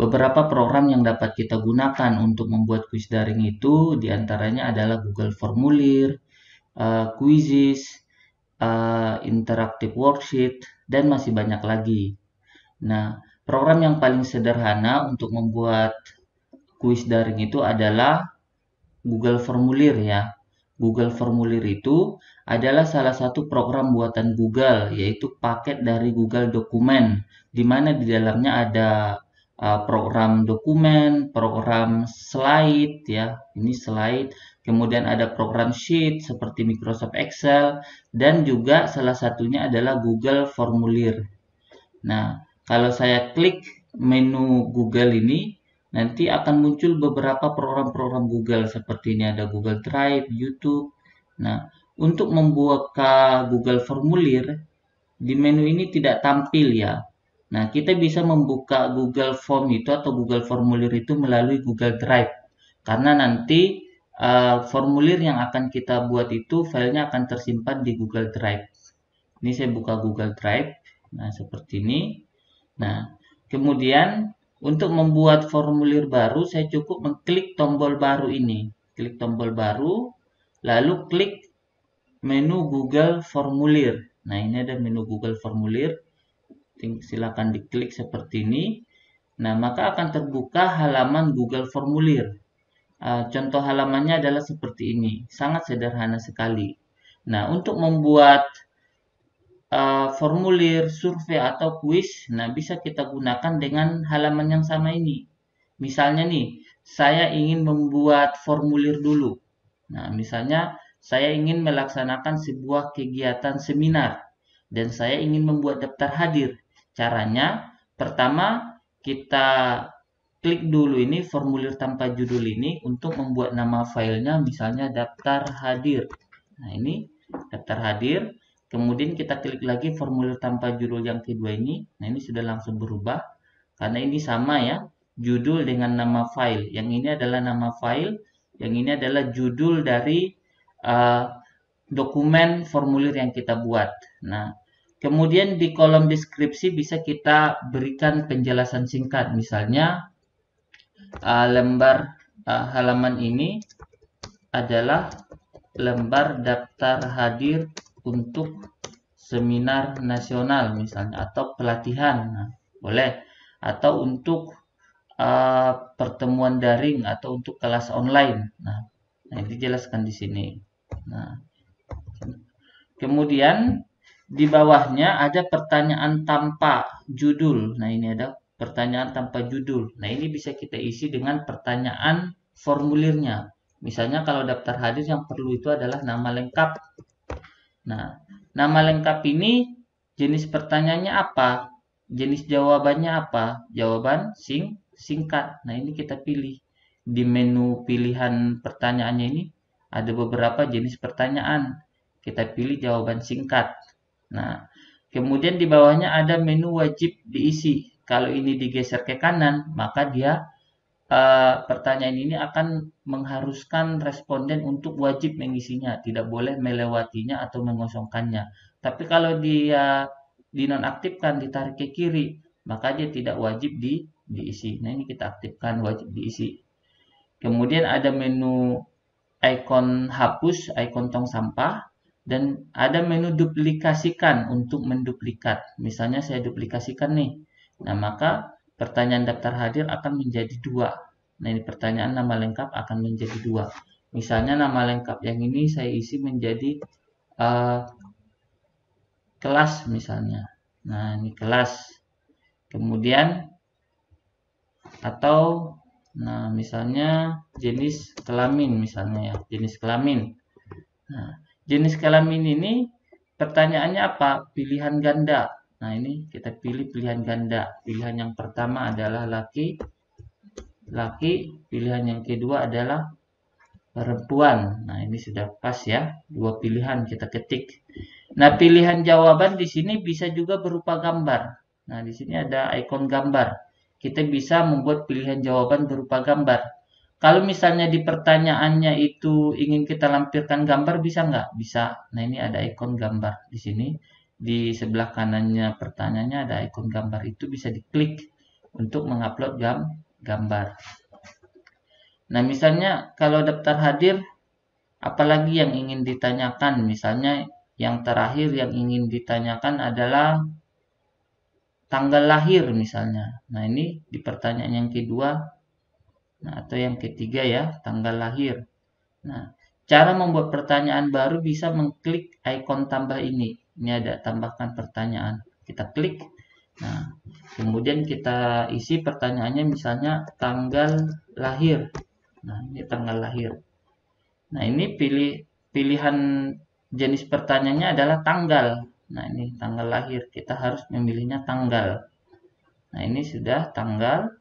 Beberapa program yang dapat kita gunakan untuk membuat kuis daring itu diantaranya adalah Google Formulir, Quizzes, Interactive Worksheet, dan masih banyak lagi. Nah, program yang paling sederhana untuk membuat kuis daring itu adalah Google Formulir ya. Google Formulir itu adalah salah satu program buatan Google, yaitu paket dari Google Dokumen, di mana di dalamnya ada program dokumen, program slide ya, ini slide, kemudian ada program sheet seperti Microsoft Excel, dan juga salah satunya adalah Google Formulir. Nah, kalau saya klik menu Google ini, nanti akan muncul beberapa program-program Google seperti ini ada Google Drive, YouTube. Nah, untuk membuka Google Formulir, di menu ini tidak tampil ya. Nah, kita bisa membuka Google Form itu atau Google Formulir itu melalui Google Drive. Karena nanti formulir yang akan kita buat itu filenya akan tersimpan di Google Drive. Ini saya buka Google Drive. Nah, seperti ini. Nah, kemudian untuk membuat formulir baru, saya cukup mengklik tombol baru ini. Klik tombol baru, lalu klik menu Google Formulir. Nah, ini ada menu Google Formulir. Silakan diklik seperti ini. Nah, maka akan terbuka halaman Google Formulir. Contoh halamannya adalah seperti ini. Sangat sederhana sekali. Nah, untuk membuat formulir, survei, atau kuis, nah bisa kita gunakan dengan halaman yang sama ini. Misalnya nih, saya ingin membuat formulir dulu. Nah, misalnya saya ingin melaksanakan sebuah kegiatan seminar dan saya ingin membuat daftar hadir. Caranya, pertama kita klik dulu ini formulir tanpa judul ini untuk membuat nama filenya misalnya daftar hadir. Nah, ini daftar hadir. Kemudian kita klik lagi formulir tanpa judul yang kedua ini. Nah, ini sudah langsung berubah. Karena ini sama ya, judul dengan nama file. Yang ini adalah nama file, yang ini adalah judul dari dokumen formulir yang kita buat. Nah, kemudian di kolom deskripsi bisa kita berikan penjelasan singkat. Misalnya, lembar halaman ini adalah lembar daftar hadir untuk seminar nasional misalnya atau pelatihan, nah, boleh, atau untuk pertemuan daring atau untuk kelas online. Nah, dijelaskan di sini. Nah, kemudian di bawahnya ada pertanyaan tanpa judul. Nah, ini ada pertanyaan tanpa judul. Nah, ini bisa kita isi dengan pertanyaan formulirnya. Misalnya kalau daftar hadir yang perlu itu adalah nama lengkap. Nah, nama lengkap ini jenis pertanyaannya apa? Jenis jawabannya apa? Jawaban singkat. Nah, ini kita pilih. Di menu pilihan pertanyaannya ini ada beberapa jenis pertanyaan. Kita pilih jawaban singkat. Nah, kemudian di bawahnya ada menu wajib diisi. Kalau ini digeser ke kanan, maka dia pertanyaan ini akan mengharuskan responden untuk wajib mengisinya, tidak boleh melewatinya atau mengosongkannya. Tapi kalau dia dinonaktifkan, ditarik ke kiri, maka dia tidak wajib diisi. Nah, ini kita aktifkan wajib diisi. Kemudian ada menu ikon hapus, ikon tong sampah, dan ada menu duplikasikan untuk menduplikat. Misalnya saya duplikasikan nih. Nah, maka pertanyaan daftar hadir akan menjadi 2. Nah, ini pertanyaan nama lengkap akan menjadi 2. Misalnya nama lengkap yang ini saya isi menjadi kelas misalnya. Nah, ini kelas. Kemudian atau nah misalnya jenis kelamin misalnya ya, jenis kelamin. Nah, jenis kelamin ini pertanyaannya apa? Pilihan ganda. Nah, ini kita pilih pilihan ganda. Pilihan yang pertama adalah laki, pilihan yang kedua adalah perempuan. Nah, ini sudah pas ya. 2 pilihan kita ketik. Nah, pilihan jawaban di sini bisa juga berupa gambar. Nah, di sini ada ikon gambar. Kita bisa membuat pilihan jawaban berupa gambar. Kalau misalnya di pertanyaannya itu ingin kita lampirkan gambar, bisa nggak? Bisa. Nah, ini ada ikon gambar di sini. Di sebelah kanannya pertanyaannya ada ikon gambar. Itu bisa diklik. untuk mengupload gambar. Nah, misalnya kalau daftar hadir, apalagi yang ingin ditanyakan? Misalnya yang terakhir yang ingin ditanyakan adalah tanggal lahir misalnya. Nah, ini di pertanyaan yang kedua, nah, atau yang ketiga ya, tanggal lahir. Nah, cara membuat pertanyaan baru bisa mengklik ikon tambah ini. Ini ada tambahkan pertanyaan. Kita klik. Nah, kemudian kita isi pertanyaannya misalnya tanggal lahir. Nah, ini tanggal lahir. Nah, ini pilihan jenis pertanyaannya adalah tanggal. Nah, ini tanggal lahir. Kita harus memilihnya tanggal. Nah, ini sudah tanggal.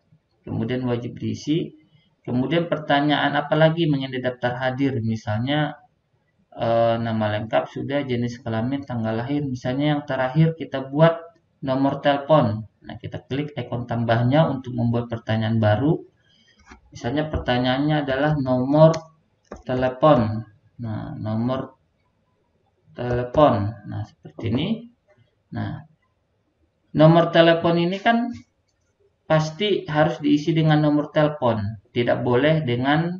Kemudian wajib diisi. Kemudian pertanyaan apa lagi mengenai daftar hadir? Misalnya nama lengkap sudah, jenis kelamin, tanggal lahir. Misalnya yang terakhir kita buat nomor telepon. Nah, kita klik ikon tambahnya untuk membuat pertanyaan baru. Misalnya pertanyaannya adalah nomor telepon. Nah, nomor telepon. Nah, seperti ini. Nah, nomor telepon ini kan pasti harus diisi dengan nomor telepon. Tidak boleh dengan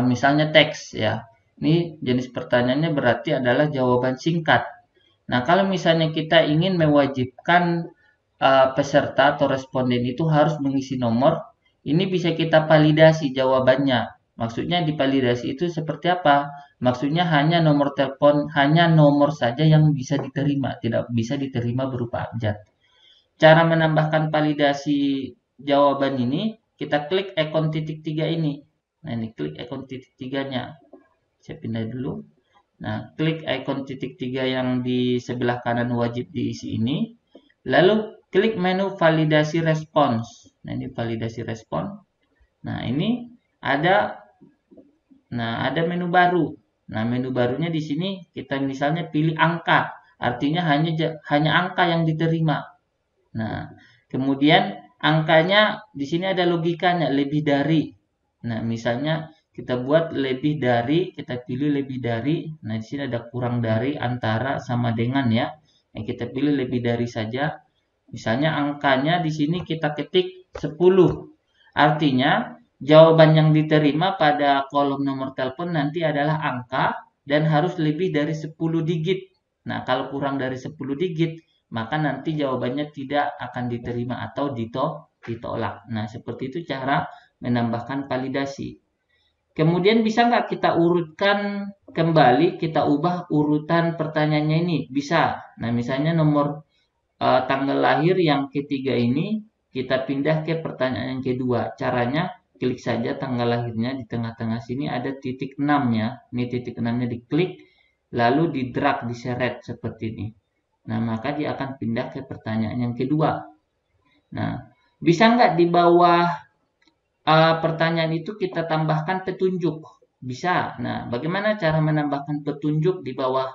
misalnya teks ya. Ini jenis pertanyaannya berarti adalah jawaban singkat. Nah, kalau misalnya kita ingin mewajibkan peserta atau responden itu harus mengisi nomor, ini bisa kita validasi jawabannya. Maksudnya divalidasi itu seperti apa? Maksudnya hanya nomor telepon, hanya nomor saja yang bisa diterima, tidak bisa diterima berupa abjad. Cara menambahkan validasi jawaban ini, kita klik ikon titik 3 ini. Nah, ini klik ikon titik 3-nya. Saya pindah dulu. Nah, klik ikon titik 3 yang di sebelah kanan wajib diisi ini. Lalu klik menu validasi respons. Nah, ini validasi respon. Nah, ini ada menu baru. Nah, menu barunya di sini kita misalnya pilih angka. Artinya hanya angka yang diterima. Nah, kemudian angkanya di sini ada logikanya lebih dari. Nah, misalnya kita buat lebih dari, kita pilih lebih dari. Nah, di sini ada kurang dari, antara, sama dengan ya. Yang kita pilih lebih dari saja. Misalnya angkanya di sini kita ketik 10. Artinya jawaban yang diterima pada kolom nomor telepon nanti adalah angka dan harus lebih dari 10 digit. Nah, kalau kurang dari 10 digit, maka nanti jawabannya tidak akan diterima atau ditolak. Nah, seperti itu cara menambahkan validasi. Kemudian bisa nggak kita urutkan kembali, kita ubah urutan pertanyaannya ini? Bisa. Nah, misalnya nomor tanggal lahir yang ketiga ini, kita pindah ke pertanyaan yang kedua. Caranya, klik saja tanggal lahirnya, di tengah-tengah sini ada titik 6-nya. Ini titik 6-nya diklik, lalu di drag, diseret seperti ini. Nah, maka dia akan pindah ke pertanyaan yang kedua. Nah, bisa nggak di bawah pertanyaan itu kita tambahkan petunjuk? Bisa. Nah, bagaimana cara menambahkan petunjuk di bawah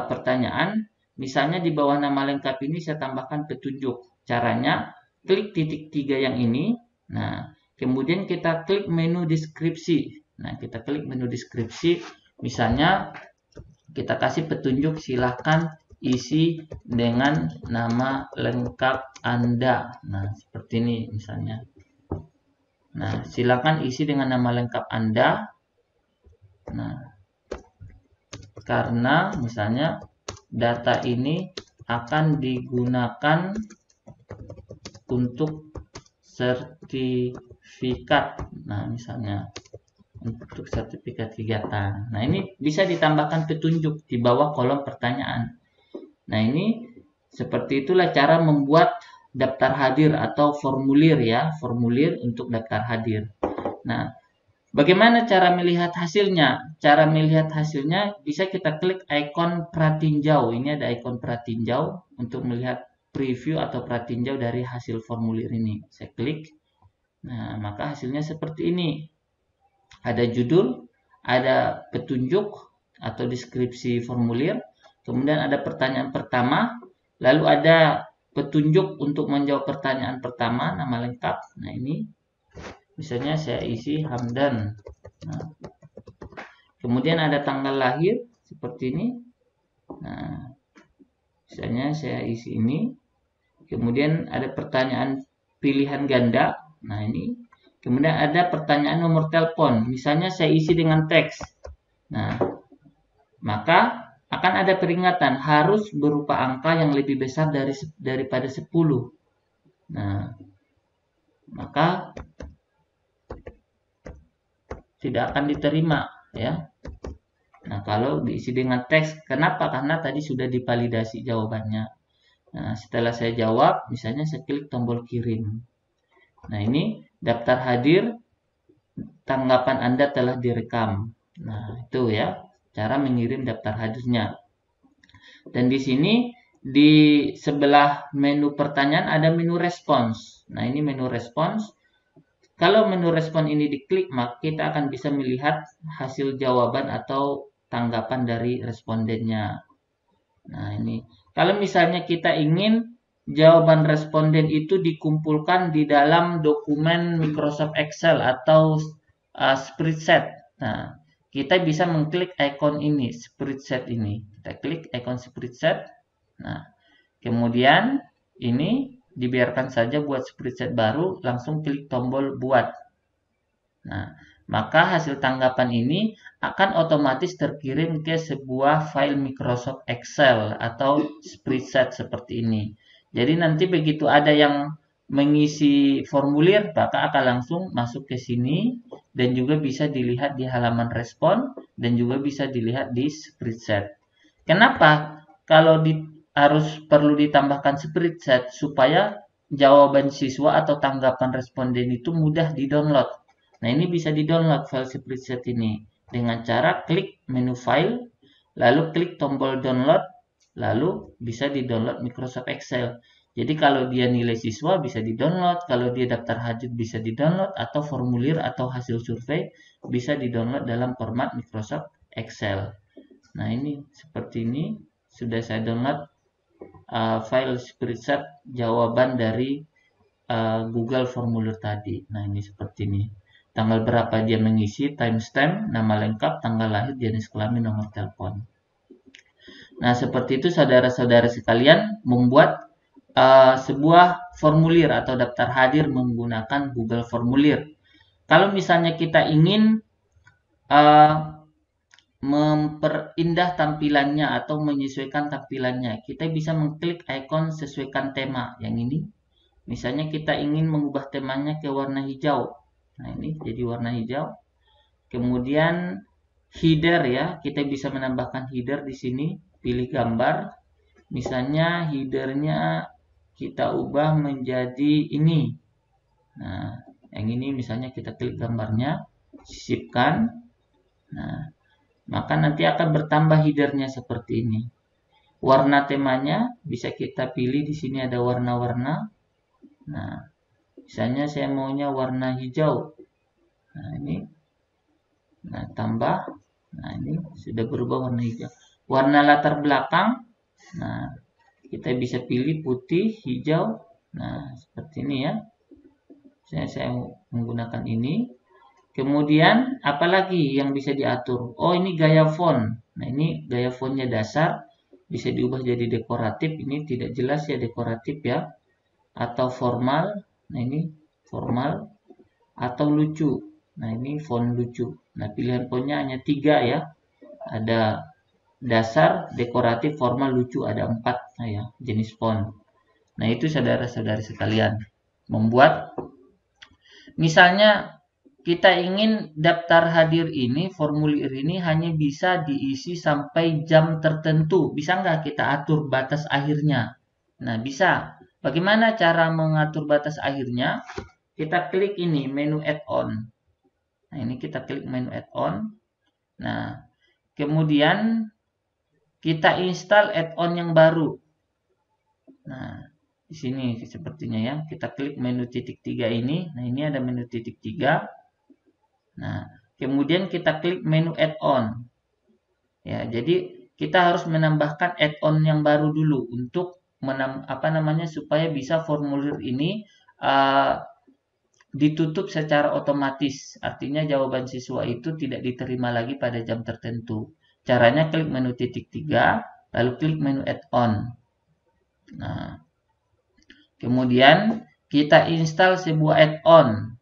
pertanyaan? Misalnya di bawah nama lengkap ini saya tambahkan petunjuk. Caranya, klik titik 3 yang ini. Nah, kemudian kita klik menu deskripsi. Nah, kita klik menu deskripsi. Misalnya, kita kasih petunjuk, silahkan isi dengan nama lengkap Anda. Nah, seperti ini misalnya. Nah, silakan isi dengan nama lengkap Anda. Nah, karena misalnya data ini akan digunakan untuk sertifikat. Nah, misalnya untuk sertifikat kegiatan. Nah, ini bisa ditambahkan petunjuk di bawah kolom pertanyaan. Nah, ini seperti itulah cara membuat daftar hadir atau formulir ya, formulir untuk daftar hadir. Nah, bagaimana cara melihat hasilnya? Cara melihat hasilnya bisa kita klik ikon pratinjau. Ini ada ikon pratinjau untuk melihat preview atau pratinjau dari hasil formulir ini. Saya klik. Nah, maka hasilnya seperti ini. Ada judul, ada petunjuk atau deskripsi formulir, kemudian ada pertanyaan pertama, lalu ada petunjuk untuk menjawab pertanyaan pertama, nama lengkap. Nah, ini misalnya saya isi Hamdan. Nah, kemudian ada tanggal lahir seperti ini. Nah, misalnya saya isi ini. Kemudian ada pertanyaan pilihan ganda. Nah, ini. Kemudian ada pertanyaan nomor telepon. Misalnya saya isi dengan teks. Nah, maka akan ada peringatan harus berupa angka yang lebih besar daripada 10. Nah, maka tidak akan diterima ya. Nah, kalau diisi dengan teks, kenapa? Karena tadi sudah divalidasi jawabannya. Nah, setelah saya jawab, misalnya saya klik tombol kirim. Nah, ini daftar hadir, tanggapan Anda telah direkam. Nah, itu ya, cara mengirim daftar hadirnya. Dan di sini, di sebelah menu pertanyaan ada menu respons. Nah, ini menu respons. Kalau menu respon ini diklik, maka kita akan bisa melihat hasil jawaban atau tanggapan dari respondennya. Nah, ini. Kalau misalnya kita ingin jawaban responden itu dikumpulkan di dalam dokumen Microsoft Excel atau spreadsheet. Nah, kita bisa mengklik ikon ini, spreadsheet ini. Kita klik ikon spreadsheet. Nah, kemudian ini dibiarkan saja buat spreadsheet baru, langsung klik tombol buat. Nah, maka hasil tanggapan ini akan otomatis terkirim ke sebuah file Microsoft Excel atau spreadsheet seperti ini. Jadi nanti begitu ada yang mengisi formulir, maka akan langsung masuk ke sini dan juga bisa dilihat di halaman respon dan juga bisa dilihat di spreadsheet. Kenapa? Kalau harus perlu ditambahkan spreadsheet supaya jawaban siswa atau tanggapan responden itu mudah di-download. Nah, ini bisa di-download file spreadsheet ini dengan cara klik menu file, lalu klik tombol download, lalu bisa di-download Microsoft Excel. Jadi kalau dia nilai siswa bisa di-download, kalau dia daftar hadir bisa di-download, atau formulir atau hasil survei bisa di-download dalam format Microsoft Excel. Nah, ini seperti ini sudah saya download file spreadsheet jawaban dari Google formulir tadi. Nah, ini seperti ini. Tanggal berapa dia mengisi, timestamp, nama lengkap, tanggal lahir, jenis kelamin, nomor telepon. Nah, seperti itu saudara-saudara sekalian membuat sebuah formulir atau daftar hadir menggunakan Google Formulir. Kalau misalnya kita ingin memperindah tampilannya atau menyesuaikan tampilannya, kita bisa mengklik ikon sesuaikan tema yang ini. Misalnya kita ingin mengubah temanya ke warna hijau. Nah, ini jadi warna hijau. Kemudian header ya, kita bisa menambahkan header di sini, pilih gambar. Misalnya headernya kita ubah menjadi ini. Nah, yang ini misalnya kita klik gambarnya, sisipkan. Nah, maka nanti akan bertambah headernya seperti ini. Warna temanya bisa kita pilih, di sini ada warna-warna. Nah, misalnya saya maunya warna hijau. Nah, ini. Nah, tambah. Nah, ini sudah berubah warna hijau. Warna latar belakang. Nah, kita bisa pilih putih, hijau. Nah, seperti ini ya. Saya menggunakan ini. Kemudian, apalagi yang bisa diatur? Oh, ini gaya font. Nah, ini gaya fontnya dasar. Bisa diubah jadi dekoratif. Ini tidak jelas ya, dekoratif ya. Atau formal. Nah, ini formal. Atau lucu. Nah, ini font lucu. Nah, pilihan fontnya hanya 3 ya. Ada dasar, dekoratif, formal, lucu. Ada 4 ya, jenis font. Nah, itu saudara-saudari sekalian. Membuat, misalnya kita ingin daftar hadir ini, formulir ini hanya bisa diisi sampai jam tertentu. Bisa nggak kita atur batas akhirnya? Nah, bisa. Bagaimana cara mengatur batas akhirnya? Kita klik ini, menu add-on. Nah, ini kita klik menu add-on. Nah, kemudian kita install add-on yang baru. Nah, di sini sepertinya ya. Kita klik menu titik 3 ini. Nah, ini ada menu titik 3. Nah, kemudian kita klik menu add-on. Ya, jadi kita harus menambahkan add-on yang baru dulu untuk supaya bisa formulir ini ditutup secara otomatis. Artinya jawaban siswa itu tidak diterima lagi pada jam tertentu. Caranya klik menu titik 3, lalu klik menu add-on. Nah, kemudian kita install sebuah add-on.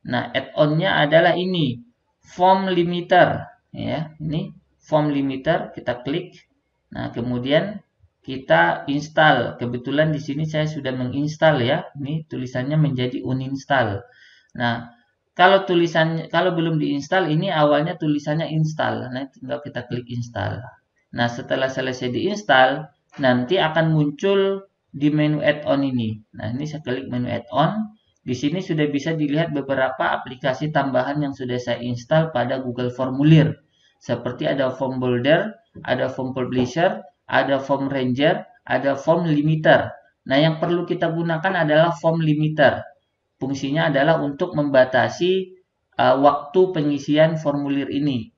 Nah, add-onnya adalah ini, form limiter, ya. Ini form limiter, kita klik. Nah, kemudian kita install. Kebetulan di sini saya sudah menginstal ya. Ini tulisannya menjadi uninstall. Nah, kalau belum diinstal, ini awalnya tulisannya install. Nah, tinggal kita klik install. Nah, setelah selesai diinstal, nanti akan muncul di menu add-on ini. Nah, ini saya klik menu add-on. Di sini sudah bisa dilihat beberapa aplikasi tambahan yang sudah saya install pada Google Formulir. Seperti ada Form Builder, ada Form Publisher, ada Form Ranger, ada Form Limiter. Nah, yang perlu kita gunakan adalah Form Limiter. Fungsinya adalah untuk membatasi waktu pengisian formulir ini.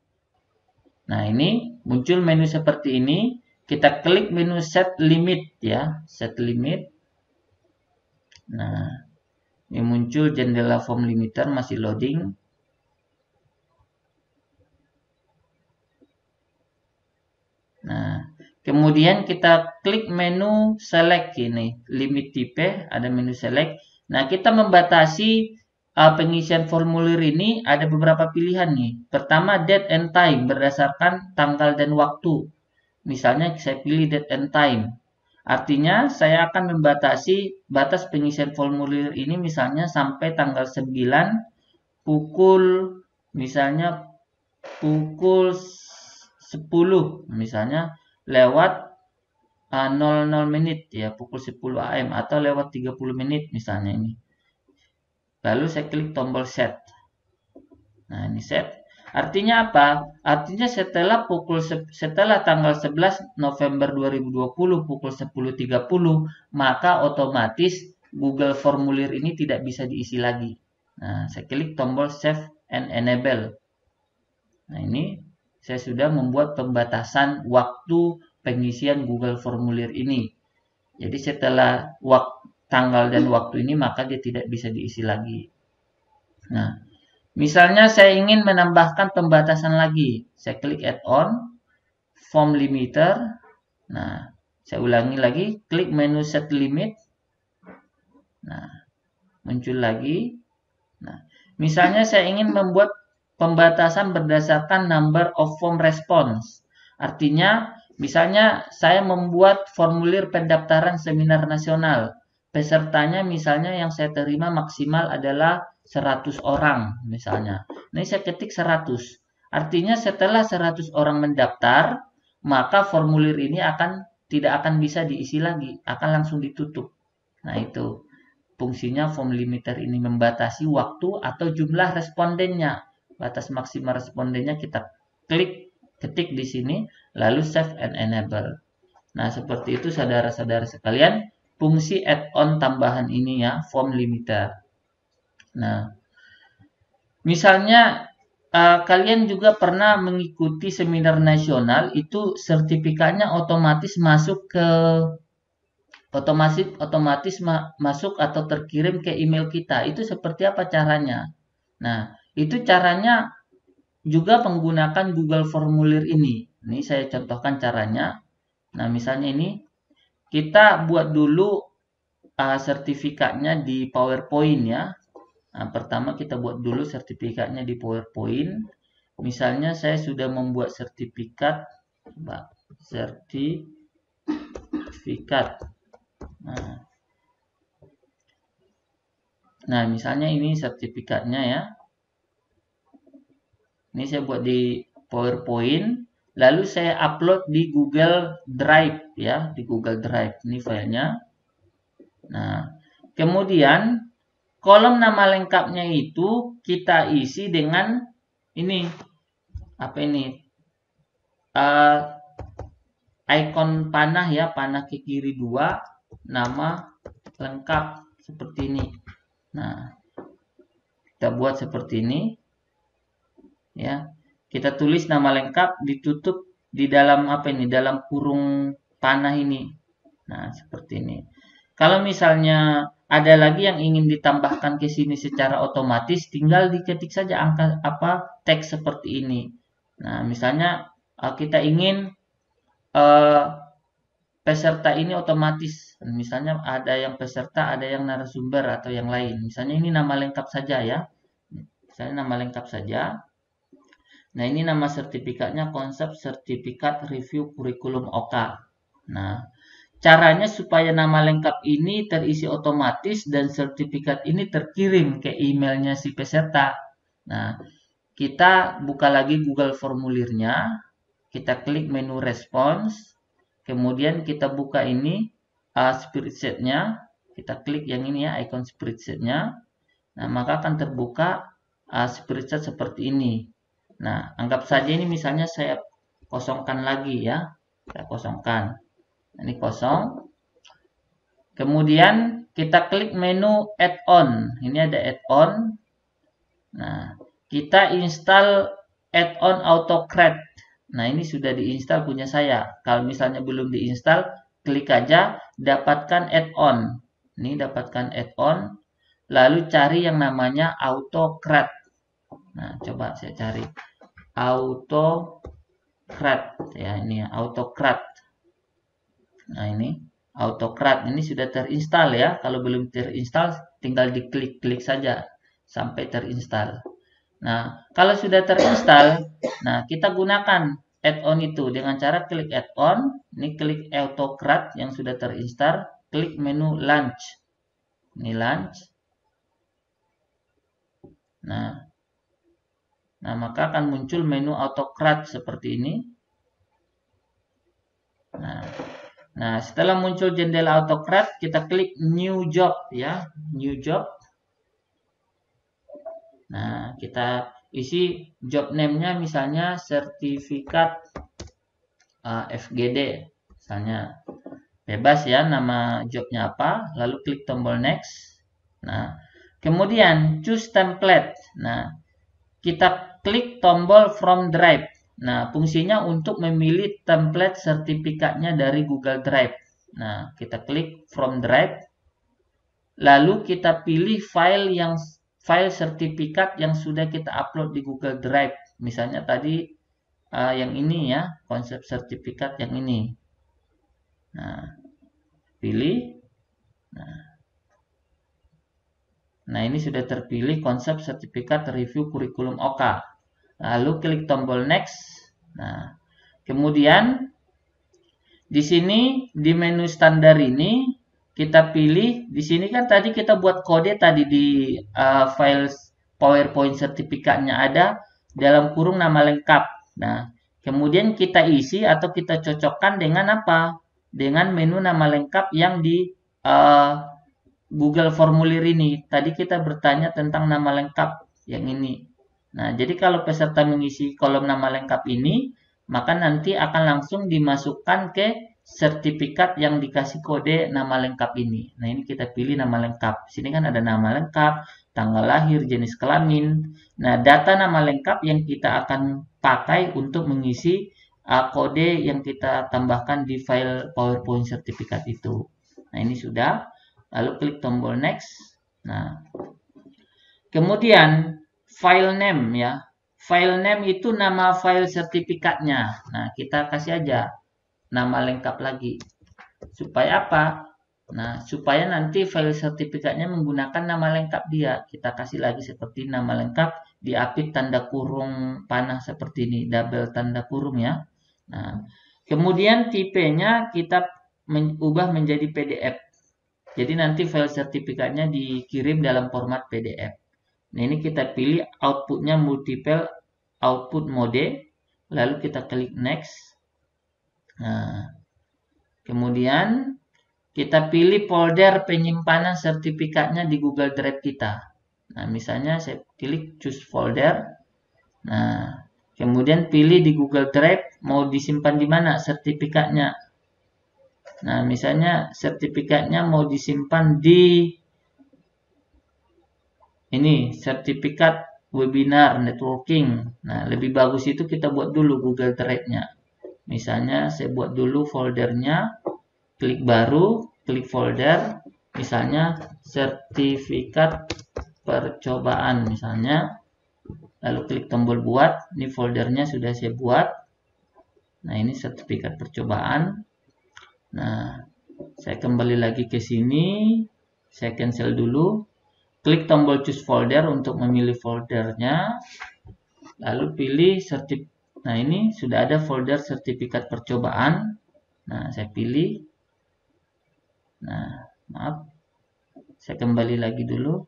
Nah, ini muncul menu seperti ini. Kita klik menu set limit ya, set limit. Nah, ini muncul jendela form limiter masih loading. Nah, kemudian kita klik menu select ini, limit type, ada menu select. Nah, kita membatasi pengisian formulir ini ada beberapa pilihan nih. Pertama, date and time berdasarkan tanggal dan waktu. Misalnya saya pilih date and time. Artinya saya akan membatasi batas pengisian formulir ini misalnya sampai tanggal 9 pukul misalnya pukul 10 misalnya lewat 00 menit ya, pukul 10 AM atau lewat 30 menit misalnya ini. Lalu saya klik tombol set. Nah, ini set. Artinya apa? Artinya setelah tanggal 11 November 2020 pukul 10.30, maka otomatis Google Formulir ini tidak bisa diisi lagi. Nah, saya klik tombol save and enable. Nah, ini saya sudah membuat pembatasan waktu pengisian Google Formulir ini. Jadi setelah tanggal dan waktu ini, maka dia tidak bisa diisi lagi. Nah, misalnya saya ingin menambahkan pembatasan lagi. Saya klik add-on, form limiter. Nah, saya ulangi lagi, klik menu set limit. Nah, muncul lagi. Nah, misalnya saya ingin membuat pembatasan berdasarkan number of form response. Artinya, misalnya saya membuat formulir pendaftaran seminar nasional. Pesertanya misalnya yang saya terima maksimal adalah 100 orang misalnya. Ini saya ketik 100. Artinya setelah 100 orang mendaftar, maka formulir ini tidak akan bisa diisi lagi, akan langsung ditutup. Nah, itu fungsinya form limiter ini, membatasi waktu atau jumlah respondennya. Batas maksimal respondennya kita ketik di sini, lalu save and enable. Nah, seperti itu saudara-saudara sekalian, fungsi add-on tambahan ini ya, form limiter. Nah, misalnya kalian juga pernah mengikuti seminar nasional, itu sertifikatnya otomatis masuk ke masuk atau terkirim ke email kita. Itu seperti apa caranya? Nah, itu caranya juga menggunakan Google Formulir ini. Ini saya contohkan caranya. Nah, misalnya ini kita buat dulu sertifikatnya di PowerPoint ya. Nah, pertama kita buat dulu sertifikatnya di PowerPoint. Misalnya saya sudah membuat sertifikat. Nah, misalnya ini sertifikatnya ya. Ini saya buat di PowerPoint. Lalu saya upload di Google Drive ya, di Google Drive. Ini filenya. Nah, kemudian kolom nama lengkapnya itu kita isi dengan ini. Apa ini? Icon panah ya, panah ke kiri 2, nama lengkap seperti ini. Nah, kita buat seperti ini. Ya. Kita tulis nama lengkap, ditutup di dalam apa ini? Dalam kurung panah ini. Nah, seperti ini. Kalau misalnya ada lagi yang ingin ditambahkan ke sini secara otomatis, tinggal diketik saja angka teks seperti ini. Nah, misalnya kita ingin peserta ini otomatis. Misalnya ada yang peserta, ada yang narasumber atau yang lain. Misalnya ini nama lengkap saja ya. Misalnya nama lengkap saja. Nah, ini nama sertifikatnya konsep sertifikat review kurikulum OK. Nah, caranya supaya nama lengkap ini terisi otomatis dan sertifikat ini terkirim ke emailnya si peserta. Nah, kita buka lagi Google formulirnya, kita klik menu response, kemudian kita buka ini spreadsheet-nya, kita klik yang ini ya, icon spreadsheet-nya. Nah, maka akan terbuka spreadsheet seperti ini. Nah, anggap saja ini misalnya saya kosongkan lagi ya, saya kosongkan. Ini kosong. Kemudian kita klik menu add-on. Ini ada add-on. Nah, kita install add-on AutoCred. Nah, ini sudah diinstal punya saya. Kalau misalnya belum diinstal, klik aja dapatkan add-on. Ini dapatkan add-on. Lalu cari yang namanya AutoCred. Nah, coba saya cari AutoCred ya, ini ya, AutoCred. Nah, ini AutoCred ini sudah terinstall ya. Kalau belum terinstall, tinggal diklik-klik saja sampai terinstall. Nah, kalau sudah terinstall, nah kita gunakan add-on itu dengan cara klik add-on, ini klik AutoCred yang sudah terinstall, klik menu launch. Ini launch. Nah, maka akan muncul menu AutoCred seperti ini. Nah, setelah muncul jendela AutoCred, kita klik New Job ya, New Job. Nah, kita isi job name-nya misalnya sertifikat FGD, misalnya bebas ya nama jobnya apa. Lalu klik tombol next. Nah, kemudian choose template. Nah, kita klik tombol from Drive. Nah, fungsinya untuk memilih template sertifikatnya dari Google Drive. Nah, kita klik from Drive. Lalu kita pilih file sertifikat yang sudah kita upload di Google Drive. Misalnya tadi yang ini ya, konsep sertifikat yang ini. Nah, pilih. Nah, ini sudah terpilih konsep sertifikat review kurikulum OK. Lalu klik tombol next. Nah, kemudian di sini di menu standar ini kita pilih, di sini kan tadi kita buat kode tadi di file PowerPoint sertifikatnya ada dalam kurung nama lengkap. Nah, kemudian kita isi atau kita cocokkan dengan apa? Dengan menu nama lengkap yang di Google formulir ini. Tadi kita bertanya tentang nama lengkap yang ini. Nah, jadi kalau peserta mengisi kolom nama lengkap ini, maka nanti akan langsung dimasukkan ke sertifikat yang dikasih kode nama lengkap ini. Nah, ini kita pilih nama lengkap. Sini kan ada nama lengkap, tanggal lahir, jenis kelamin. Nah, data nama lengkap yang kita akan pakai untuk mengisi kode yang kita tambahkan di file PowerPoint sertifikat itu. Nah, ini sudah. Lalu klik tombol next. Nah, kemudian file name ya. File name itu nama file sertifikatnya. Nah, kita kasih aja nama lengkap lagi. Supaya apa? Nah, supaya nanti file sertifikatnya menggunakan nama lengkap dia. Kita kasih lagi seperti nama lengkap, diapit tanda kurung panah seperti ini, double tanda kurung ya. Nah, kemudian tipenya kita ubah menjadi PDF. Jadi nanti file sertifikatnya dikirim dalam format PDF. Nah, ini kita pilih outputnya multiple output mode. Lalu kita klik next. Nah, kemudian kita pilih folder penyimpanan sertifikatnya di Google Drive kita. Nah, misalnya saya klik choose folder. Nah, kemudian pilih di Google Drive mau disimpan di mana sertifikatnya. Nah, misalnya sertifikatnya mau disimpan di ini, sertifikat webinar networking. Nah, lebih bagus itu kita buat dulu Google Drive-nya. Misalnya saya buat dulu foldernya, klik baru, klik folder, misalnya sertifikat percobaan misalnya. Lalu klik tombol buat, ini foldernya sudah saya buat. Nah, ini sertifikat percobaan. Nah, saya kembali lagi ke sini, saya cancel dulu, klik tombol choose folder untuk memilih foldernya, lalu pilih nah ini sudah ada folder sertifikat percobaan. Nah, saya pilih. Nah, maaf, saya kembali lagi dulu.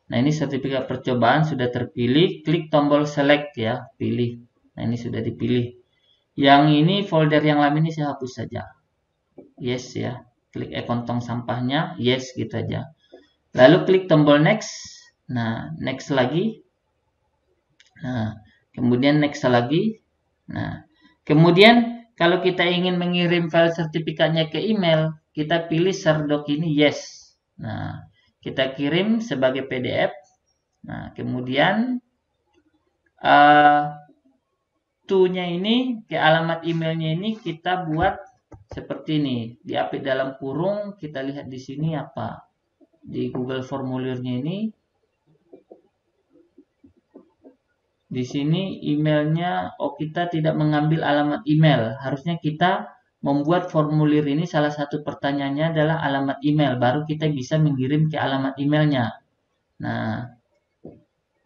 Nah, ini sertifikat percobaan sudah terpilih, klik tombol select ya, pilih. Nah, ini sudah dipilih. Yang ini folder yang lama ini saya hapus saja. Yes ya, klik ikon tong sampahnya, yes gitu aja. Lalu klik tombol next. Nah, next lagi. Nah, kemudian next lagi. Nah, kemudian kalau kita ingin mengirim file sertifikatnya ke email, kita pilih Share ini yes. Nah, kita kirim sebagai PDF. Nah, kemudian to-nya ini ke alamat emailnya ini kita buat seperti ini, diapit dalam kurung. Kita lihat di sini apa di Google formulirnya ini. Di sini emailnya, kita tidak mengambil alamat email. Harusnya kita membuat formulir ini, salah satu pertanyaannya adalah alamat email, baru kita bisa mengirim ke alamat emailnya. Nah,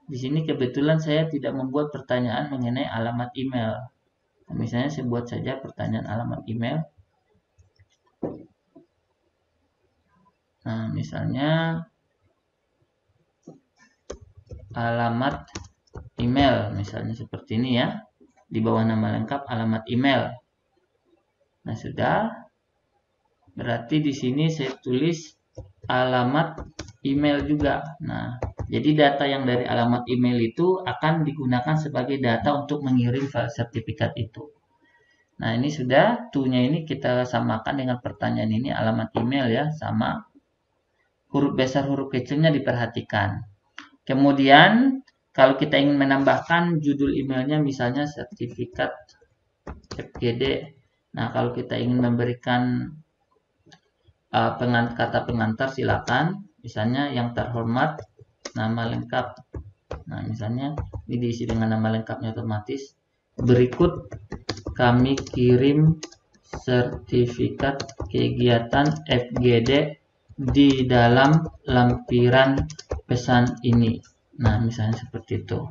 di sini kebetulan saya tidak membuat pertanyaan mengenai alamat email. Nah, misalnya saya buat saja pertanyaan alamat email. Nah, misalnya alamat email, misalnya seperti ini ya. Di bawah nama lengkap alamat email. Nah, sudah. Berarti di sini saya tulis alamat email juga. Nah, jadi data yang dari alamat email itu akan digunakan sebagai data untuk mengirim file sertifikat itu. Nah, ini sudah, to-nya ini kita samakan dengan pertanyaan ini, alamat email ya, sama. Huruf besar, huruf kecilnya diperhatikan. Kemudian, kalau kita ingin menambahkan judul emailnya, misalnya sertifikat FGD. Nah, kalau kita ingin memberikan kata pengantar, silakan. Misalnya yang terhormat, nama lengkap. Nah, misalnya ini diisi dengan nama lengkapnya otomatis. Berikut kami kirim sertifikat kegiatan FGD di dalam lampiran pesan ini. Nah, misalnya seperti itu.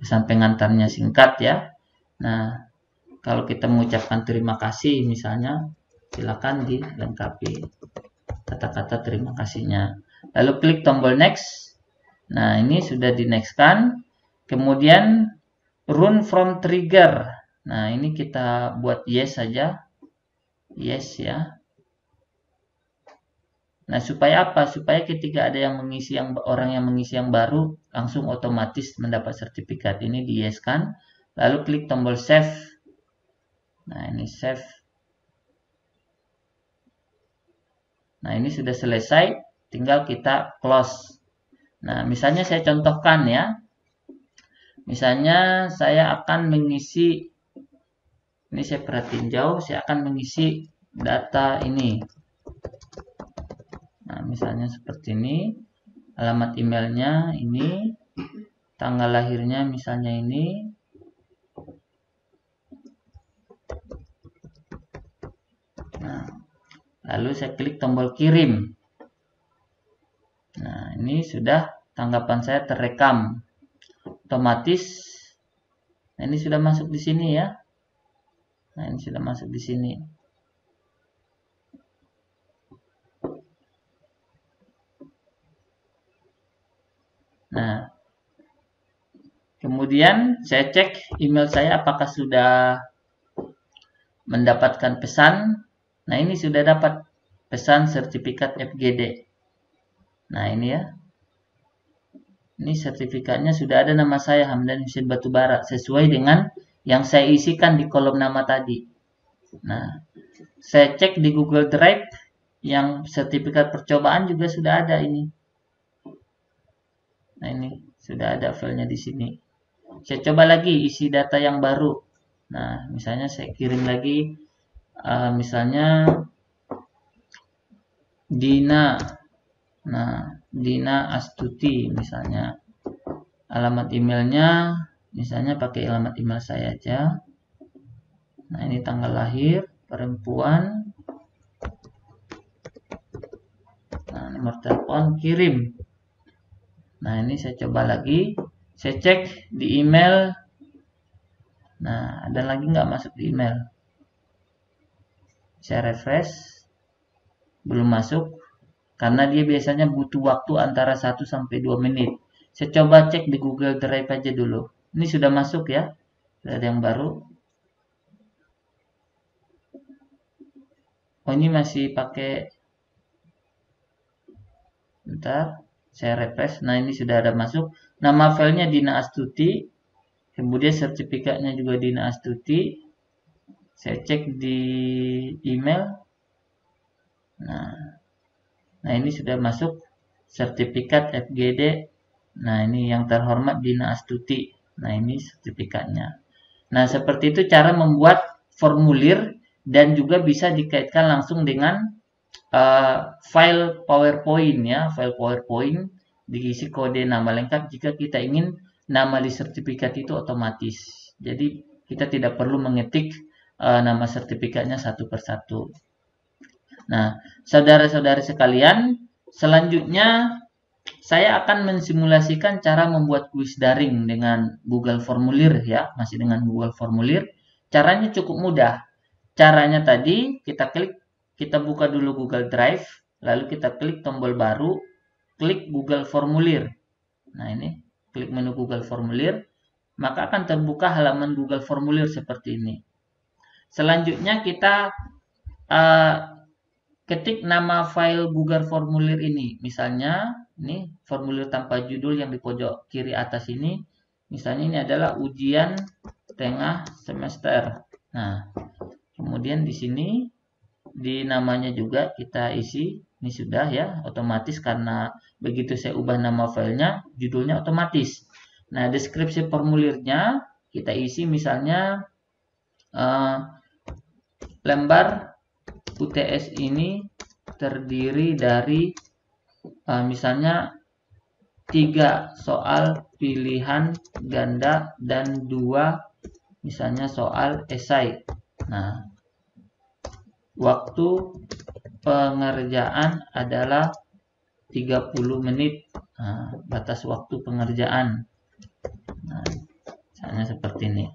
Pesan pengantarnya singkat ya. Nah, kalau kita mengucapkan terima kasih misalnya, silakan dilengkapi kata-kata terima kasihnya. Lalu klik tombol next. Nah, ini sudah di next kan. Kemudian run from trigger. Nah, ini kita buat yes saja. Yes ya. Nah, supaya apa? Supaya ketika ada yang mengisi orang yang mengisi yang baru, langsung otomatis mendapat sertifikat. Ini di yes kan. Lalu klik tombol save. Nah, ini save. Nah, ini sudah selesai, tinggal kita close. Nah, misalnya saya contohkan ya. Misalnya saya akan mengisi, ini saya perhatiin jauh, saya akan mengisi data ini. Nah, misalnya seperti ini, alamat emailnya ini, tanggal lahirnya misalnya ini. Nah, lalu saya klik tombol kirim. Nah, ini sudah tanggapan saya terekam. Otomatis, nah ini sudah masuk di sini ya. Nah, ini sudah masuk di sini. Nah, kemudian saya cek email saya apakah sudah mendapatkan pesan. Nah, ini sudah dapat pesan sertifikat FGD. Nah, ini ya. Ini sertifikatnya sudah ada nama saya, Hamdan Husein Batubara, sesuai dengan yang saya isikan di kolom nama tadi. Nah, saya cek di Google Drive, yang sertifikat percobaan juga sudah ada ini. Nah, ini sudah ada filenya di sini. Saya coba lagi isi data yang baru. Nah, misalnya saya kirim lagi, misalnya Dina. Nah, Dina Astuti misalnya. Alamat emailnya misalnya pakai alamat email saya aja. Nah, ini tanggal lahir perempuan. nomor telepon, kirim. Nah, ini saya coba lagi. Saya cek di email. Nah, ada lagi nggak masuk di email? Saya refresh. Belum masuk. Karena dia biasanya butuh waktu antara 1 sampai 2 menit. Saya coba cek di Google Drive aja dulu. Ini sudah masuk ya. Ada yang baru. Oh, ini masih pakai. Bentar. Saya refresh. Nah, ini sudah ada masuk. Nama filenya Dina Astuti. Kemudian sertifikatnya juga Dina Astuti. Saya cek di email. Nah, ini sudah masuk sertifikat FGD. Nah, ini yang terhormat Dina Astuti. Nah, ini sertifikatnya. Nah, seperti itu cara membuat formulir dan juga bisa dikaitkan langsung dengan file PowerPoint ya, file PowerPoint diisi kode nama lengkap jika kita ingin nama di sertifikat itu otomatis. Jadi kita tidak perlu mengetik nama sertifikatnya satu persatu. Nah, saudara-saudari sekalian, selanjutnya saya akan mensimulasikan cara membuat kuis daring dengan Google Formulir ya, masih dengan Google Formulir. Caranya cukup mudah. Caranya tadi kita buka dulu Google Drive, lalu kita klik tombol baru, klik Google Formulir. Nah, ini klik menu Google Formulir, maka akan terbuka halaman Google Formulir seperti ini. Selanjutnya kita ketik nama file Google Formulir ini. Misalnya, ini formulir tanpa judul yang di pojok kiri atas ini. Misalnya ini adalah ujian tengah semester. Nah, kemudian di sini di namanya juga kita isi. Ini sudah ya, otomatis karena begitu saya ubah nama filenya, judulnya otomatis. Nah, deskripsi formulirnya kita isi misalnya lembar UTS ini terdiri dari misalnya 3 soal pilihan ganda dan 2 misalnya soal esai. Nah, waktu pengerjaan adalah 30 menit. Nah, batas waktu pengerjaan. Nah, misalnya seperti ini.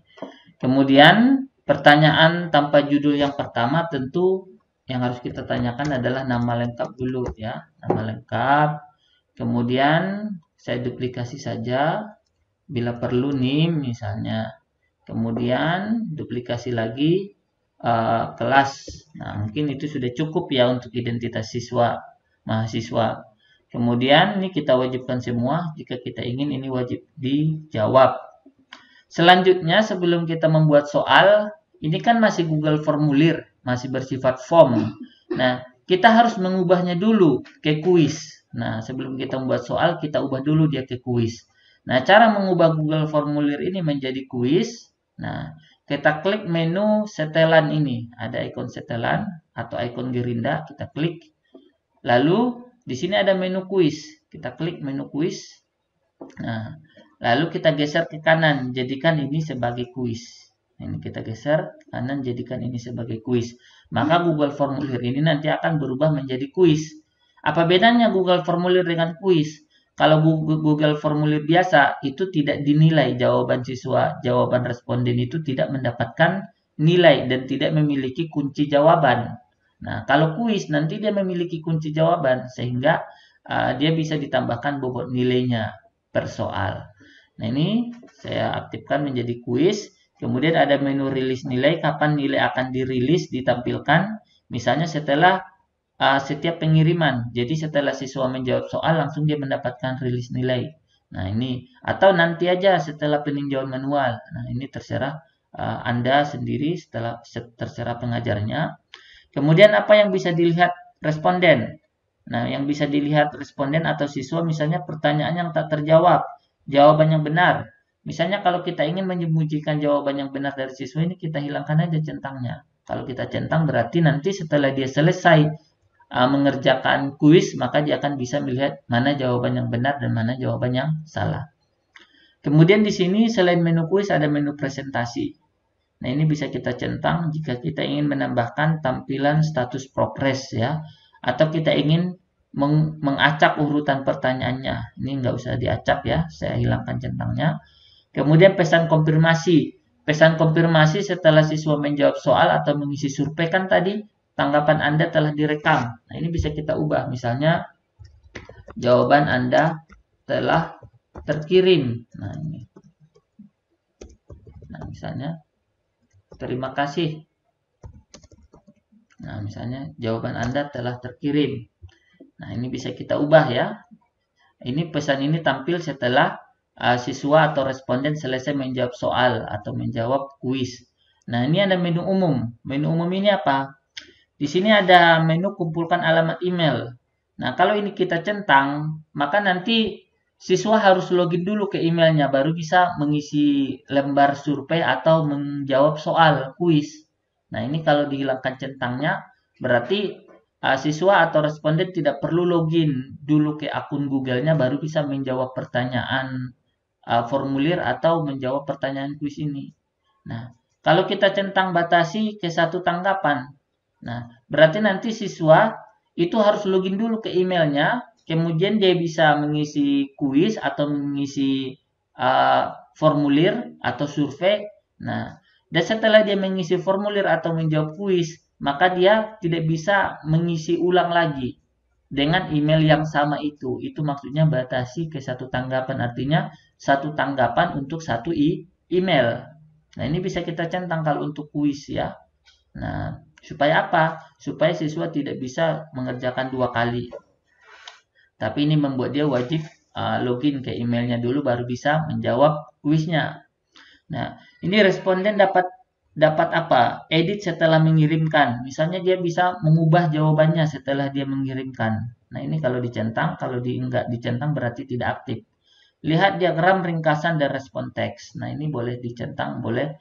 Kemudian pertanyaan tanpa judul yang pertama tentu yang harus kita tanyakan adalah nama lengkap dulu ya, nama lengkap. Kemudian saya duplikasi saja bila perlu NIM misalnya. Kemudian duplikasi lagi kelas. Nah, mungkin itu sudah cukup ya untuk identitas siswa mahasiswa. Kemudian ini kita wajibkan semua, jika kita ingin ini wajib dijawab. Selanjutnya sebelum kita membuat soal, ini kan masih Google Formulir, masih bersifat form. Nah, kita harus mengubahnya dulu ke kuis. Nah, sebelum kita membuat soal, kita ubah dulu dia ke kuis. Nah, cara mengubah Google Formulir ini menjadi kuis. Nah, kita klik menu setelan ini. Ada ikon setelan atau ikon gerinda, kita klik. Lalu, di sini ada menu kuis. Kita klik menu kuis. Nah, lalu kita geser ke kanan, jadikan ini sebagai kuis. Ini kita geser ke kanan, jadikan ini sebagai kuis. Maka Google Formulir ini nanti akan berubah menjadi kuis. Apa bedanya Google Formulir dengan kuis? Kalau Google Formulir biasa, itu tidak dinilai jawaban siswa, jawaban responden itu tidak mendapatkan nilai dan tidak memiliki kunci jawaban. Nah, kalau kuis nanti dia memiliki kunci jawaban, sehingga dia bisa ditambahkan bobot nilainya per soal. Nah, ini saya aktifkan menjadi kuis. Kemudian ada menu rilis nilai, kapan nilai akan dirilis, ditampilkan. Misalnya setelah setiap pengiriman. Jadi setelah siswa menjawab soal, langsung dia mendapatkan rilis nilai. Nah, ini. Atau nanti aja setelah peninjauan manual. Nah, ini terserah Anda sendiri, terserah pengajarnya. Kemudian apa yang bisa dilihat responden? Nah, yang bisa dilihat responden atau siswa misalnya pertanyaan yang tak terjawab, jawaban yang benar. Misalnya kalau kita ingin menyembunyikan jawaban yang benar dari siswa ini, kita hilangkan aja centangnya. Kalau kita centang berarti nanti setelah dia selesai mengerjakan kuis, maka dia akan bisa melihat mana jawaban yang benar dan mana jawaban yang salah. Kemudian di sini selain menu kuis ada menu presentasi. Nah, ini bisa kita centang jika kita ingin menambahkan tampilan status progres ya, atau kita ingin mengacak urutan pertanyaannya. Ini nggak usah diacak ya, saya hilangkan centangnya. Kemudian pesan konfirmasi. Pesan konfirmasi setelah siswa menjawab soal atau mengisi survei kan tadi tanggapan Anda telah direkam. Nah, ini bisa kita ubah. Misalnya jawaban Anda telah terkirim. Nah, ini. Nah, misalnya terima kasih. Nah, misalnya jawaban Anda telah terkirim. Nah, ini bisa kita ubah ya. Ini pesan ini tampil setelah siswa atau responden selesai menjawab soal atau menjawab kuis. Nah, ini ada menu umum. Menu umum ini apa? Di sini ada menu kumpulkan alamat email. Nah, kalau ini kita centang, maka nanti siswa harus login dulu ke emailnya, baru bisa mengisi lembar survei atau menjawab soal kuis. Nah, ini kalau dihilangkan centangnya, berarti siswa atau responden tidak perlu login dulu ke akun Google-nya, baru bisa menjawab pertanyaan formulir atau menjawab pertanyaan kuis ini. Nah, kalau kita centang batasi ke satu tanggapan, nah berarti nanti siswa itu harus login dulu ke emailnya, kemudian dia bisa mengisi kuis atau mengisi formulir atau survei. Nah, dan setelah dia mengisi formulir atau menjawab kuis, maka dia tidak bisa mengisi ulang lagi dengan email yang sama itu. Itu maksudnya batasi ke satu tanggapan, artinya satu tanggapan untuk satu email. Nah, ini bisa kita centang kalau untuk kuis ya. Nah, supaya apa? Supaya siswa tidak bisa mengerjakan dua kali. Tapi ini membuat dia wajib login ke emailnya dulu baru bisa menjawab kuisnya. Nah, ini responden dapat apa? Edit setelah mengirimkan. Misalnya dia bisa mengubah jawabannya setelah dia mengirimkan. Nah, ini kalau dicentang, kalau enggak dicentang berarti tidak aktif. Lihat diagram ringkasan dan respon teks. Nah, ini boleh dicentang, boleh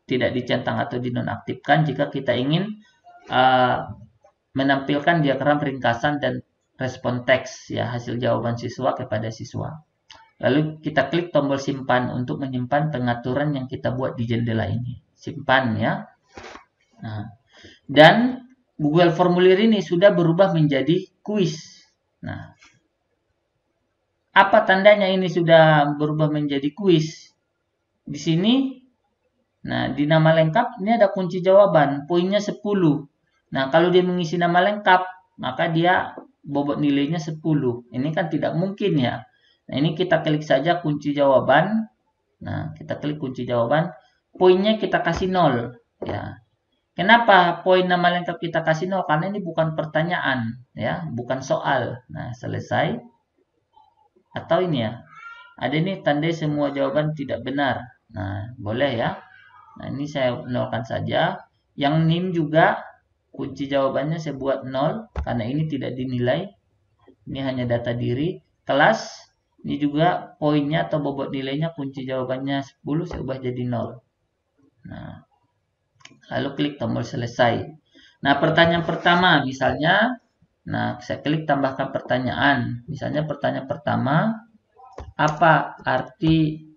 tidak dicentang atau dinonaktifkan jika kita ingin menampilkan diagram ringkasan dan respon teks ya, hasil jawaban siswa kepada siswa. Lalu kita klik tombol simpan untuk menyimpan pengaturan yang kita buat di jendela ini. Simpan ya. Nah, dan Google Formulir ini sudah berubah menjadi kuis. Nah, apa tandanya ini sudah berubah menjadi kuis? Di sini, nah di nama lengkap ini ada kunci jawaban, poinnya 10. Nah, kalau dia mengisi nama lengkap, maka dia bobot nilainya 10. Ini kan tidak mungkin ya. Nah, ini kita klik saja kunci jawaban. Nah, kita klik kunci jawaban. Poinnya kita kasih 0. Ya. Kenapa poin nama lengkap kita kasih 0? Karena ini bukan pertanyaan. Ya, bukan soal. Nah, selesai. Atau ini ya. Ada ini tandai semua jawaban tidak benar. Nah, boleh ya. Nah, ini saya nolkan saja. Yang NIM juga kunci jawabannya saya buat 0. Karena ini tidak dinilai. Ini hanya data diri. Kelas. Ini juga poinnya atau bobot nilainya kunci jawabannya 10 saya ubah jadi 0. Nah, lalu klik tombol selesai. Nah, pertanyaan pertama misalnya, nah saya klik tambahkan pertanyaan. Misalnya pertanyaan pertama, apa arti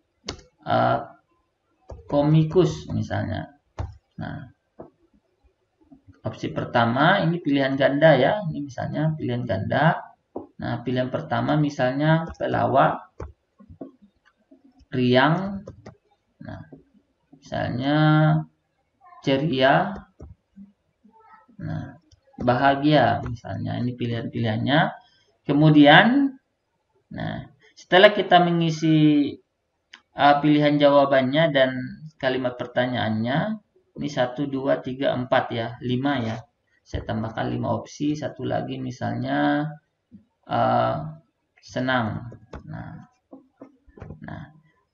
komikus misalnya. Nah, opsi pertama ini pilihan ganda ya. Ini misalnya pilihan ganda. Nah, pilihan pertama misalnya pelawak, riang, nah, misalnya ceria, nah, bahagia, misalnya ini pilihan-pilihannya. Kemudian, nah, setelah kita mengisi pilihan jawabannya dan kalimat pertanyaannya, ini 1, 2, 3, 4 ya, 5 ya. Saya tambahkan 5 opsi, satu lagi misalnya senang. Nah,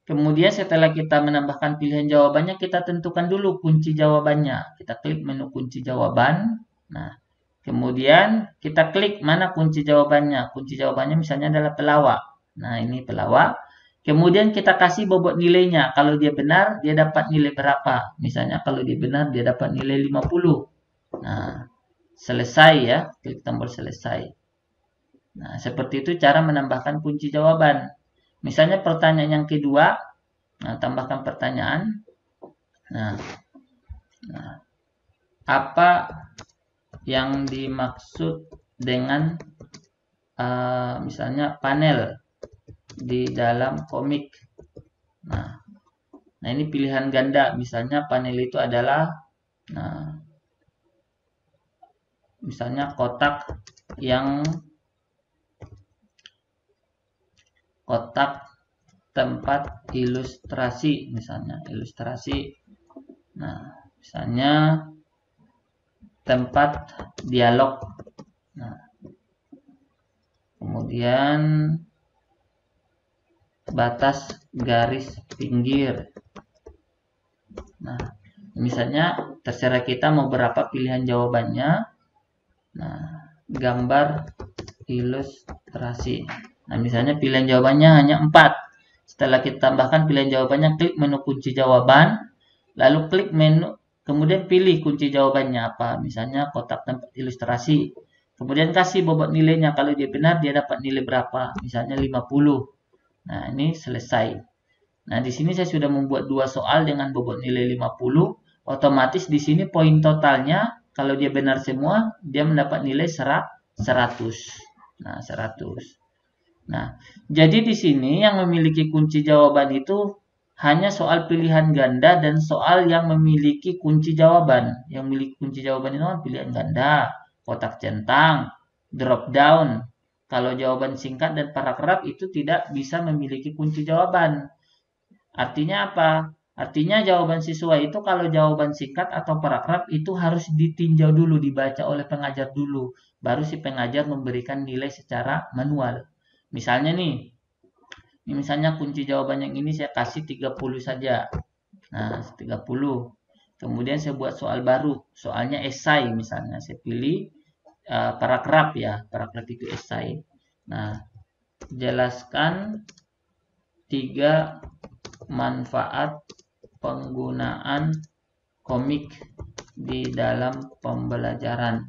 kemudian setelah kita menambahkan pilihan jawabannya, kita tentukan dulu kunci jawabannya. Kita klik menu kunci jawaban. Nah, kemudian kita klik mana kunci jawabannya. Kunci jawabannya misalnya adalah pelawak. Nah, ini pelawak. Kemudian kita kasih bobot nilainya. Kalau dia benar, dia dapat nilai berapa? Misalnya kalau dia benar, dia dapat nilai 50. Nah, selesai ya. Klik tombol selesai. Nah, seperti itu cara menambahkan kunci jawaban. Misalnya pertanyaan yang kedua, nah, tambahkan pertanyaan. Nah, apa yang dimaksud dengan misalnya panel di dalam komik. Nah, ini pilihan ganda. Misalnya panel itu adalah, misalnya kotak tempat ilustrasi, misalnya ilustrasi. Nah, misalnya tempat dialog. Nah, kemudian batas garis pinggir. Nah, misalnya terserah kita mau berapa pilihan jawabannya. Nah, gambar ilustrasi. Nah, misalnya pilihan jawabannya hanya 4. Setelah kita tambahkan pilihan jawabannya, klik menu kunci jawaban, lalu klik menu, kemudian pilih kunci jawabannya apa. Misalnya kotak tempat ilustrasi. Kemudian kasih bobot nilainya. Kalau dia benar, dia dapat nilai berapa? Misalnya 50. Nah, ini selesai. Nah, di sini saya sudah membuat 2 soal dengan bobot nilai 50. Otomatis di sini poin totalnya, kalau dia benar semua, dia mendapat nilai 100. Nah, 100. Nah, jadi di sini yang memiliki kunci jawaban itu hanya soal pilihan ganda dan soal yang memiliki kunci jawaban. Yang memiliki kunci jawaban itu kan pilihan ganda, kotak centang, drop down. Kalau jawaban singkat dan paragraf itu tidak bisa memiliki kunci jawaban. Artinya apa? Artinya jawaban siswa itu kalau jawaban singkat atau paragraf itu harus ditinjau dulu, dibaca oleh pengajar dulu. Baru si pengajar memberikan nilai secara manual. Misalnya nih, misalnya kunci jawaban yang ini saya kasih 30 saja. Nah, 30. Kemudian saya buat soal baru, soalnya esai misalnya. Saya pilih paragraf ya, paragraf itu esai. Nah, jelaskan 3 manfaat penggunaan komik di dalam pembelajaran.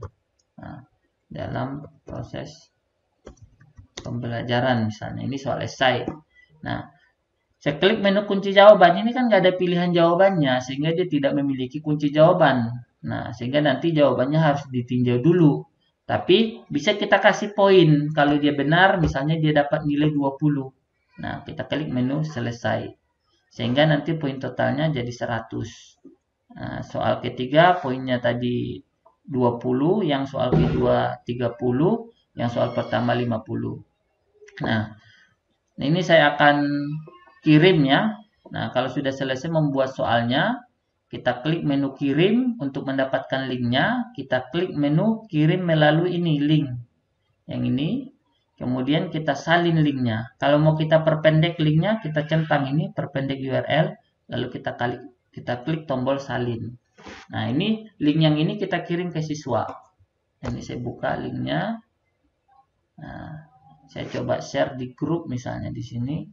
Nah, dalam proses pembelajaran misalnya. Ini soal esai. Nah, saya klik menu kunci jawaban. Ini kan nggak ada pilihan jawabannya, sehingga dia tidak memiliki kunci jawaban. Nah, sehingga nanti jawabannya harus ditinjau dulu. Tapi bisa kita kasih poin. Kalau dia benar, misalnya dia dapat nilai 20. Nah, kita klik menu selesai. Sehingga nanti poin totalnya jadi 100. Nah, soal ketiga poinnya tadi 20, yang soal kedua 30, yang soal pertama 50. Nah, ini saya akan kirim ya. Nah, kalau sudah selesai membuat soalnya, kita klik menu kirim untuk mendapatkan linknya. Kita klik menu kirim melalui ini, link. Yang ini. Kemudian kita salin linknya. Kalau mau kita perpendek linknya, kita centang ini, perpendek URL. Lalu kita klik tombol salin. Nah, ini link yang ini kita kirim ke siswa. Ini saya buka linknya. Nah, saya coba share di grup misalnya di sini.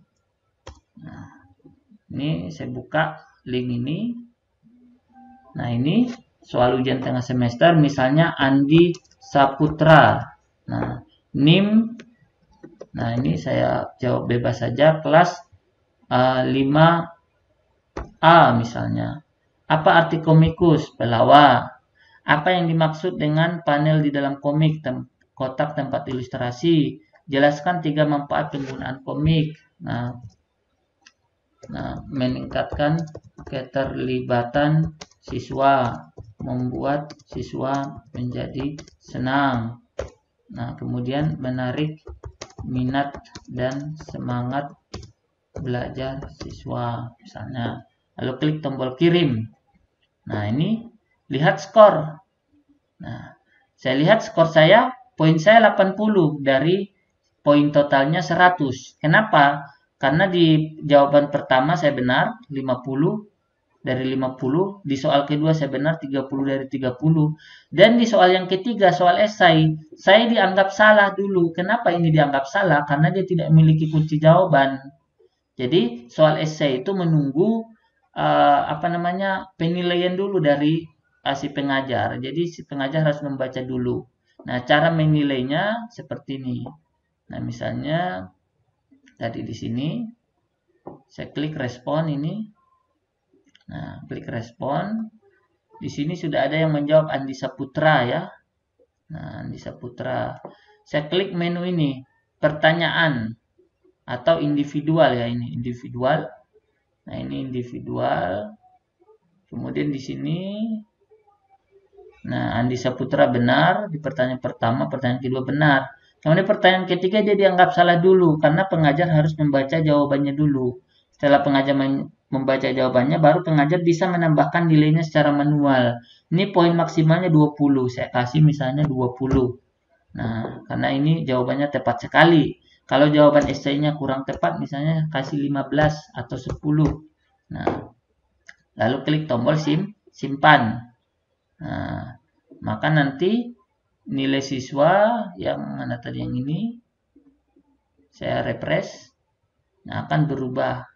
Nah, ini saya buka link ini. Nah, ini soal ujian tengah semester misalnya Andi Saputra. Nah, NIM. Nah, ini saya jawab bebas saja, kelas 5A misalnya. Apa arti komikus? Pelawak. Apa yang dimaksud dengan panel di dalam komik? Kotak tempat ilustrasi. Jelaskan 3 manfaat penggunaan komik. Nah, meningkatkan keterlibatan siswa, membuat siswa menjadi senang. Nah, kemudian menarik minat dan semangat belajar siswa, misalnya. Lalu klik tombol kirim. Nah, ini lihat skor. Nah, saya lihat skor saya, poin saya 80 dari poin totalnya 100. Kenapa? Karena di jawaban pertama saya benar 50 dari 50. Di soal kedua saya benar 30 dari 30. Dan di soal yang ketiga, soal esai, saya dianggap salah dulu. Kenapa ini dianggap salah? Karena dia tidak memiliki kunci jawaban. Jadi soal esai itu menunggu penilaian dulu dari si pengajar. Jadi si pengajar harus membaca dulu. Nah, cara menilainya seperti ini. Nah, misalnya tadi di sini saya klik respon ini. Nah, klik respon. Di sini sudah ada yang menjawab Andi Saputra ya. Nah, Andi Saputra. Saya klik menu ini, pertanyaan atau individual ya, ini individual. Nah, ini individual. Kemudian di sini, nah, Andi Saputra benar di pertanyaan pertama, pertanyaan kedua benar. Kemudian pertanyaan ketiga dia dianggap salah dulu karena pengajar harus membaca jawabannya dulu. Setelah pengajar membaca jawabannya, baru pengajar bisa menambahkan nilainya secara manual. Ini poin maksimalnya 20. Saya kasih misalnya 20. Nah, karena ini jawabannya tepat sekali. Kalau jawaban esainya kurang tepat, misalnya kasih 15 atau 10. Nah, lalu klik tombol simpan. Nah, maka nanti nilai siswa yang mana tadi yang ini, saya refresh, nah akan berubah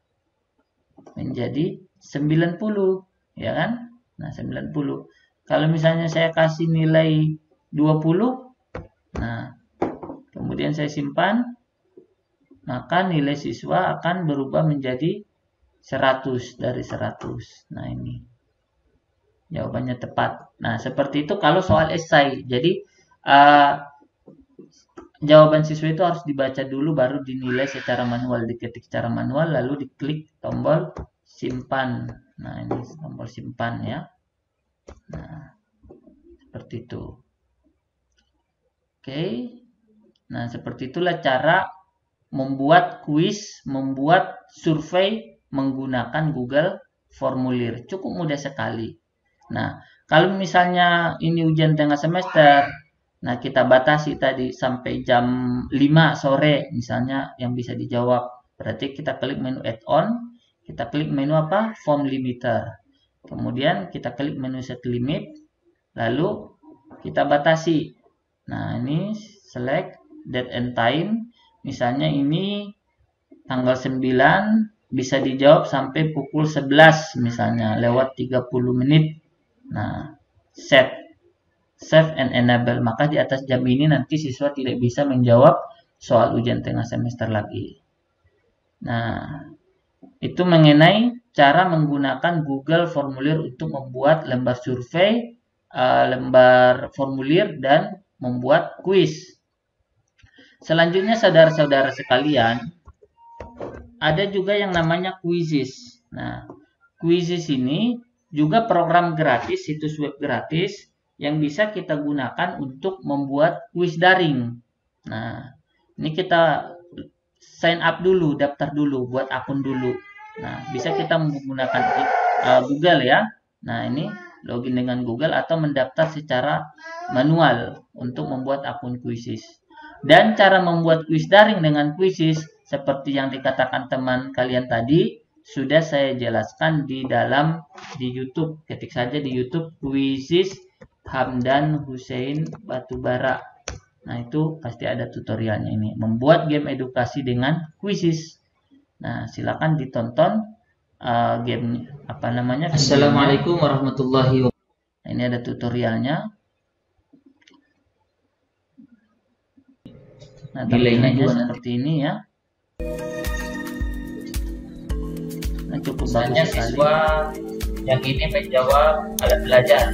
menjadi 90, ya kan? Nah, 90. Kalau misalnya saya kasih nilai 20, nah, kemudian saya simpan, maka nilai siswa akan berubah menjadi 100 dari 100. Nah, ini jawabannya tepat. Nah, seperti itu kalau soal esai. Jadi, jawaban siswa itu harus dibaca dulu baru dinilai secara manual, diketik secara manual lalu diklik tombol simpan. Nah, ini tombol simpan ya. Nah, seperti itu. Oke. Nah, seperti itulah cara membuat kuis, membuat survei menggunakan Google Formulir. Cukup mudah sekali. Nah, kalau misalnya ini ujian tengah semester, nah kita batasi tadi sampai jam 5 sore misalnya yang bisa dijawab. Berarti kita klik menu add-on, kita klik menu apa? Form limiter. Kemudian kita klik menu set limit, lalu kita batasi. Nah, ini select date and time. Misalnya ini tanggal 9 bisa dijawab sampai pukul 11 misalnya lewat 30 menit. Nah, save and enable. Maka di atas jam ini nanti siswa tidak bisa menjawab soal ujian tengah semester lagi. Nah, itu mengenai cara menggunakan Google Formulir untuk membuat lembar survei, lembar formulir, dan membuat kuis. Selanjutnya saudara-saudara sekalian, ada juga yang namanya Quizizz. Nah, Quizizz ini juga program gratis, situs web gratis yang bisa kita gunakan untuk membuat kuis daring. Nah, ini kita sign up dulu, daftar dulu, buat akun dulu. Nah, bisa kita menggunakan Google ya. Nah, ini login dengan Google atau mendaftar secara manual untuk membuat akun Quizizz. Dan cara membuat kuis daring dengan Quizizz seperti yang dikatakan teman kalian tadi sudah saya jelaskan di YouTube. Ketik saja di YouTube Quizizz Hamdan Hussein Batubara. Nah, itu pasti ada tutorialnya ini. Membuat game edukasi dengan Quizizz. Nah, silakan ditonton game apa namanya? Assalamualaikum warahmatullahi wabarakatuh. Nah, ini ada tutorialnya. Nah, tampilannya seperti ini ya. Nah, cukup bagus sekali. Siswa yang ini menjawab alat belajar.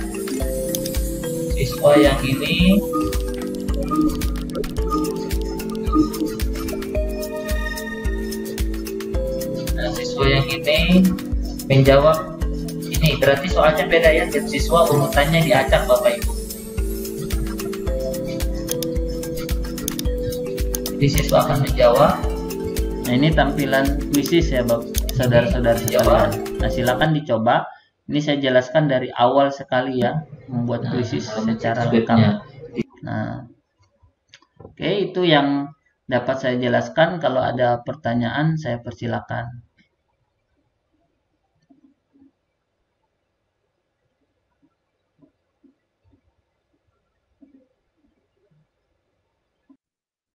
Siswa yang ini menjawab ini. Berarti soalnya beda ya. Tiap siswa urutannya diacak Bapak Ibu. Jadi siswa akan menjawab. Nah, ini tampilan Quizizz ya saudara-saudara sekalian. Nah, silakan dicoba. Ini saya jelaskan dari awal sekali ya, membuat Quizizz secara lengkap. Nah, oke, itu yang dapat saya jelaskan. Kalau ada pertanyaan saya persilakan.